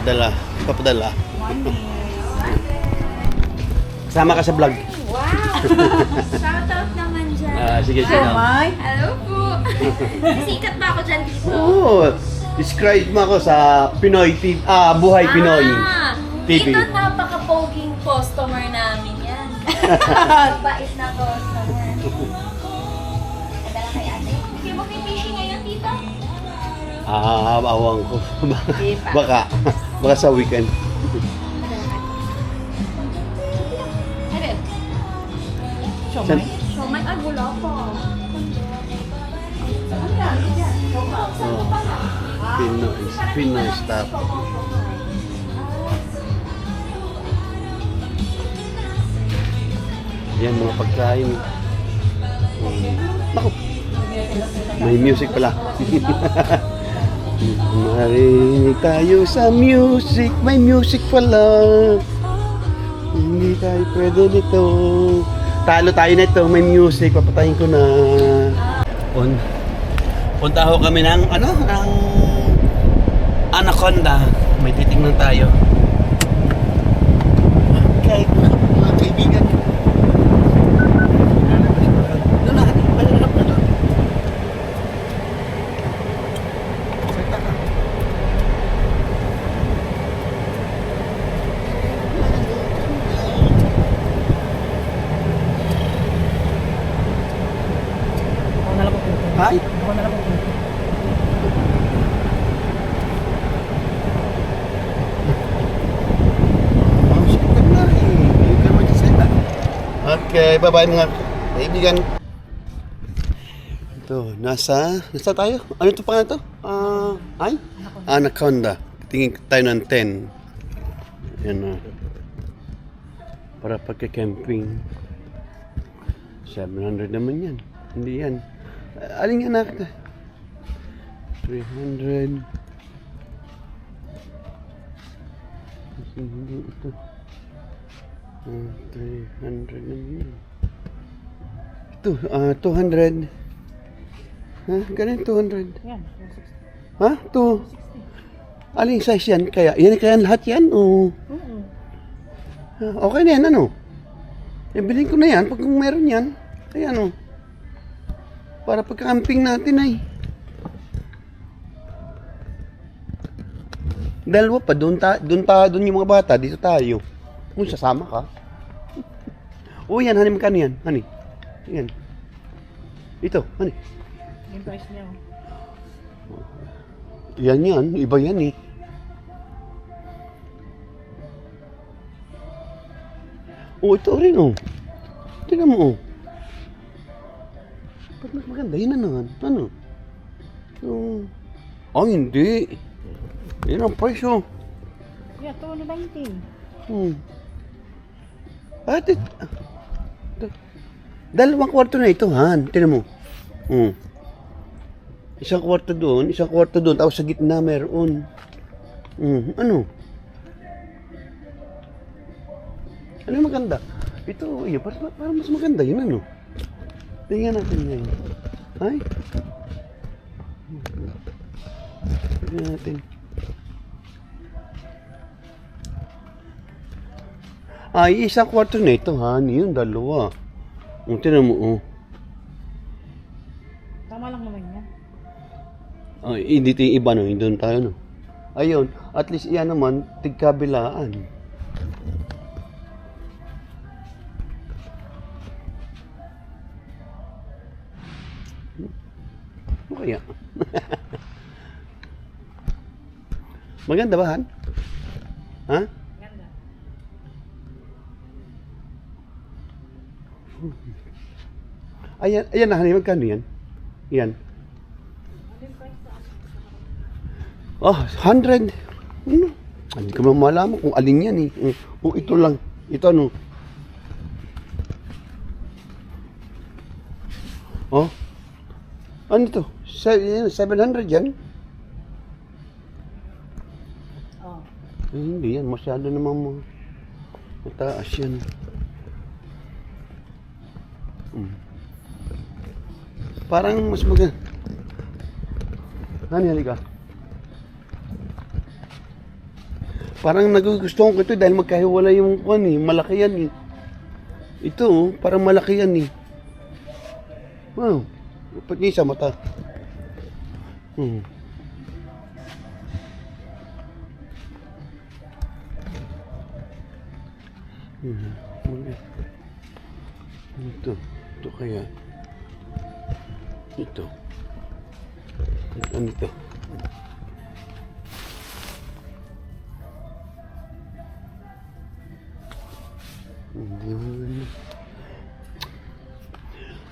Papadala. Papadala. Kasama ka sa vlog. Wow! Shoutout naman dyan. Sige, sige. Hello po. Sikat ba ako dyan dito? Oo. Describe mo ako sa Pinoy TV. Buhay Pinoy TV. Dito napaka-poging customer namin yan. Bait na customer. Kadala kay ate. Hindi mo fishing ngayon, tito? Awang ko. Baka sa weekend. Siomay? Siomay? Ay, wala pa. Ano yan? Pinoy stuff. Yan mga pagkain. Naku. May music pala. Marinig tayo sa music. May music pala. Hindi tayo pwede nito. Talo tayo nito. May music. Papatayin ko na. Punta ho kami ng ng Anaconda. May titingnan tayo. Okay, mga kaibigan. Hi. Okay, bye-bye mga kaibigan. Ito, nasa tayo? Ano ito pangalan ito? Anaconda. Tingin tayo ng 10. Yan na. Para pagka-camping. 700 naman yan. Hindi yan. Alin yan nakita? 300. Hindi ito. 300 naman yan. Ito, 200. Ganun 200. Yan, Ha? 2. Aling size yan? Kaya lahat yan? O? Okay na yan, ano? Bilhin ko na yan pag meron yan. Kaya ano? Para pagka-camping natin ay. Dalawa pa, doon yung mga bata, dito tayo. Kung sasama ka. Yan, honey, magkano yan? Honey. Yan. Ito, honey. yung price niya. Yan, iba yan eh. Ito rin Tingnan mo Ba't mas maganda? Yun na naman. Ano? Hindi. Yan ang presyo. Yeah, 290. Dalawang kwarto na ito, Han. Tingnan mo. Isang kwarto doon, tapos sa gitna meron. Ano? Ano yung maganda? Ito, parang mas maganda yun, ano? Tingnan natin ngayon. Ay? Tingnan natin. Isang kwarto na ito, honey. Yung dalawa. Tingnan mo, Tama lang naman yan. Hindi ito yung iba, no? Hindi doon tayo, no? Ayun. At least iyan naman, tigkabilaan. Ano kaya? Maganda ba, Han? Ha? Ganda. Ayan na, honey. Magkano yan? Yan. 100. Hindi ko malaman kung alin yan eh. Ito lang. Ito ano. Ano to? 700 yan? Hindi yan. Masyado namang mataas yan. Parang mas maganda. Nani, halika. Parang nagugustuhan ko ito dahil magkahiwala yung kuwan eh. Malaki yan eh. Ito oh, parang malaki yan eh. Wow. Dapat niya sa mata. Hmm. Ito kaya. Ito. Ano ito?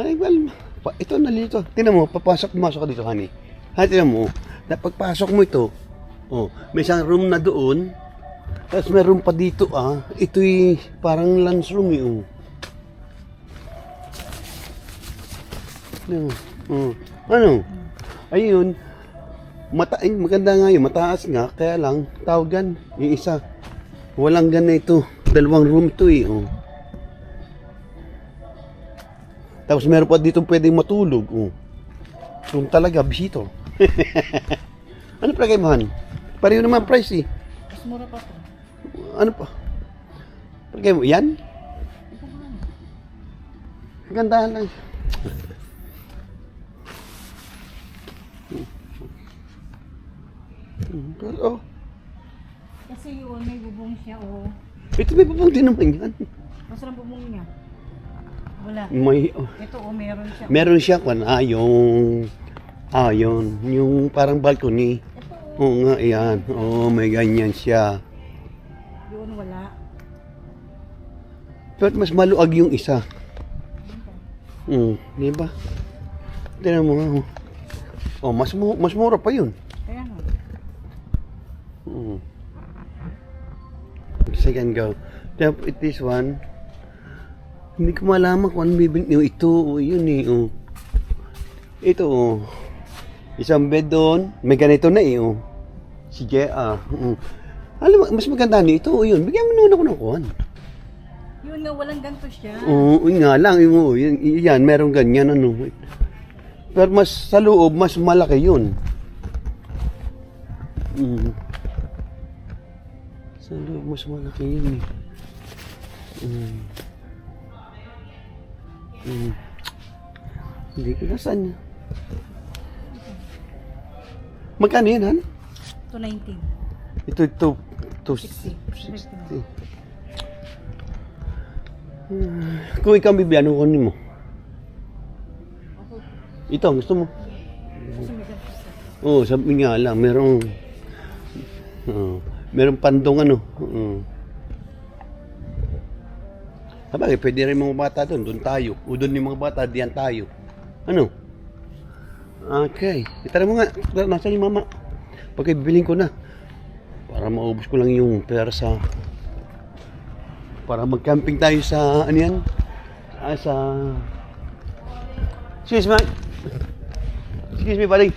Ay, well, ito nalito. Tingnan mo, pumasok ka dito, honey. Ha, tingnan mo. Pagpasok mo ito, oh, may isang room na doon. Tapos may room pa dito, ah. Ito'y parang lunch room, eh, oh. Ano? Ayun. Maganda nga yun, mataas nga. Kaya lang, tawagan. Yung isa. Walang ganito. 2 room to eh, oh. Tapos meron pa dito pwedeng matulog, oh. Room talaga, bisito. Ano palagay mo, Han? Pareho naman price, eh. Mas mura pa to. Ano pa? Palagay mo, yan? Gandahan lang. Oh. Kasi yun, may bubong siya, oh. Ito may bubong din naman yan. Masarap bubong niya. Wala. May, oh. Ito, oh, meron siya. Meron siya kung yung parang balcony. Oo nga, yan. Oo, may ganyan siya. Yun, wala. Pero mas maluag yung isa. Di ba? Tignan mo nga. Oh, mas mura pa yun. Kaya nga. Second go. Tapos this one, hindi ko malaman kung ano bibig niyo. Ito, yun eh. Oh. Ito, oh. Isang bed doon. May ganito na eh. Oh. Sige, alam mo, mas maganda nito. Oh, yun. Bigyan mo naman ako ng kuhan. Yun nga, walang ganito siya. Oo, yun nga lang. Yan, meron ganyan. Ano. Pero mas sa loob, mas malaki yun. Sa loob, mas malaki yun eh. Hindi ko nasaan niya. Magkano yan, Han? 219. Ito, 60. Kung ikaw bibili, ano kunin mo? Ito, gusto mo? Kasi may ganito siya. Oo, sabi nga lang, merong pandong ano. Sabagay, pwede rin mga bata doon tayo. O doon yung mga bata, diyan tayo. Ano? Okay. Tara mo nga, nasaan yung mama? Pagka bibiling ko na. Para maubos ko lang yung pera para mag-camping tayo sa, ano yan? Excuse me, buddy.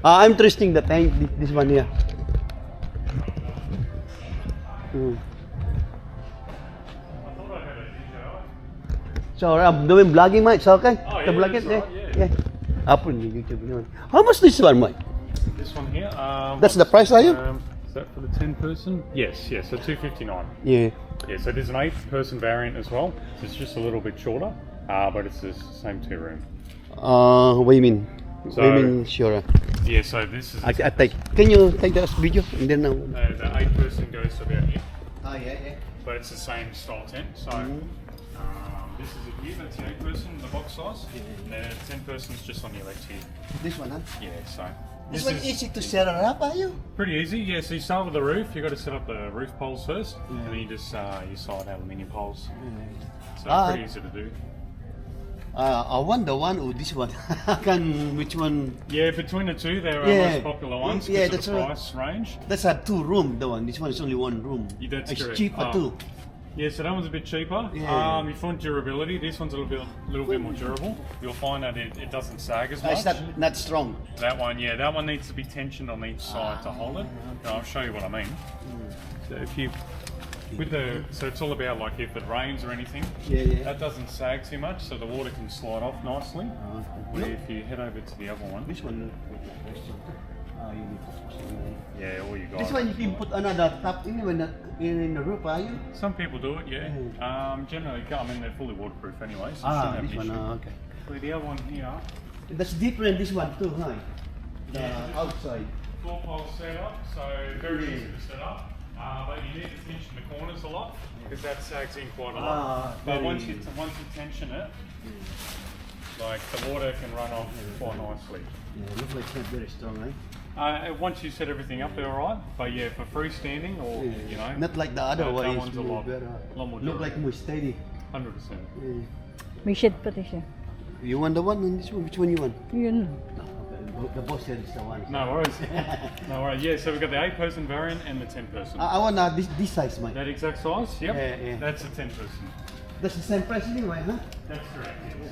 I'm trusting that this one here. So I'm doing vlogging, mate. So okay? Oh, To yeah, vlog it, that's yeah. right, yeah. Upload on YouTube. How much this one, mate? This one here. That's the price, are you? Is that for the 10-person? Yes, so 259. Yeah. Yeah, so there's an 8-person variant as well. So it's just a little bit shorter, but it's the same 2-room. What do you mean? What do you So- mean, sure? Yeah, so this is I take. Can you take that video and then now? the 8-person goes to about here, Oh yeah. but it's the same style tent. So this is it here. That's the 8-person, the box size. And the 10-person is just on your left here. This one, huh? Yeah, so This one easy to set it up, are you? pretty easy. Yeah, so you start with the roof. You got to set up the roof poles first, and then you just you side aluminium poles. So pretty easy to do. I want the one or this one. Which one? Yeah, between the two, they're our Yeah. most popular ones Yeah, because of that's the right. price range. That's a 2-room. The one. This one is only 1 room. Yeah, that's it's correct. cheaper too. Yeah, so that one's a bit cheaper. Yeah. You find durability. This one's a little bit more durable. You'll find that it doesn't sag as much. It's not strong. That one, yeah, that one needs to be tensioned on each side to hold it. Now, I'll show you what I mean. So if you, so it's all about like if it rains or anything, Yeah. that doesn't sag too much, so the water can slide off nicely. Where if you head over to the other one, This one. Ah, you need to fishing. Yeah, all you guys. This one you can put another top in the roof, are you? Some people do it, yeah. Generally, I mean, they're fully waterproof anyway, so you Ah, shouldn't this have an one, issue. okay. So the other one here, That's different, this one too, huh? The Yeah. outside. 4-pole setup, so very easy to set up. But you need to tension the corners a lot because that sags in quite a lot. But very- once you tension it, like the water can run off quite nicely. Yeah, looks like it's not very strong, eh? Once you set everything up, they're alright. But yeah, for freestanding or you know, Not like the other that one. one's a lot more Look like durable. more steady. 100%. Yeah. May shed pati siya. You want the one and this one? Which one you want? Yun. The boss said it's the one. No worries. No worries. Yeah, so we've got the 8-person variant and the 10-person. I want this size, mate. That exact size? Yep. Yeah, yeah. That's a 10-person. That's the same price anyway, huh? That's correct, yes.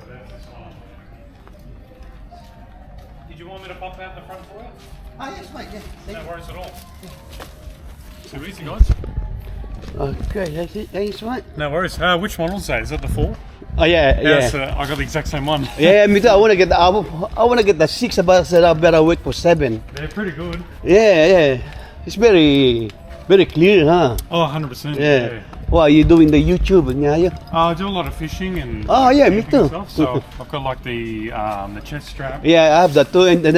So that's this one. Did you want me to pop out the front for you? Ah, yes, mate. Yeah. Thank No worries at all. Too easy, guys. you. Okay, that's it. Thanks, mate. No worries. Which model is that? Is that the 4? Oh yeah, Yes, yeah. I got the exact same one. Yeah, me too. I want to get the 6, but I said I better wait for 7. They're pretty good. Yeah, yeah. It's very clear, huh? Oh, 100%. Yeah. What are you doing the YouTube? Yeah. I do a lot of fishing and Oh, yeah, me camping too. Stuff, so I've got like the chest strap. Yeah, I have that too. And then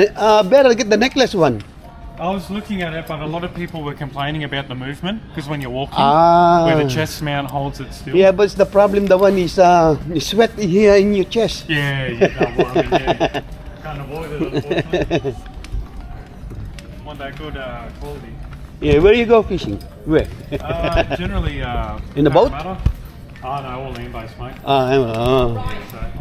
better get the necklace one. I was looking at it, but a lot of people were complaining about the movement because when you're walking, Ah. where the chest mount holds it still. Yeah, but it's the problem. The one is you sweat here in your chest. Yeah, yeah, don't worry, yeah. Can't avoid it, unfortunately. Want that good quality. Yeah, where you go fishing? Where? Generally, In the boat? Parramatta. Oh no, all land based, mate. Ah, Yeah, so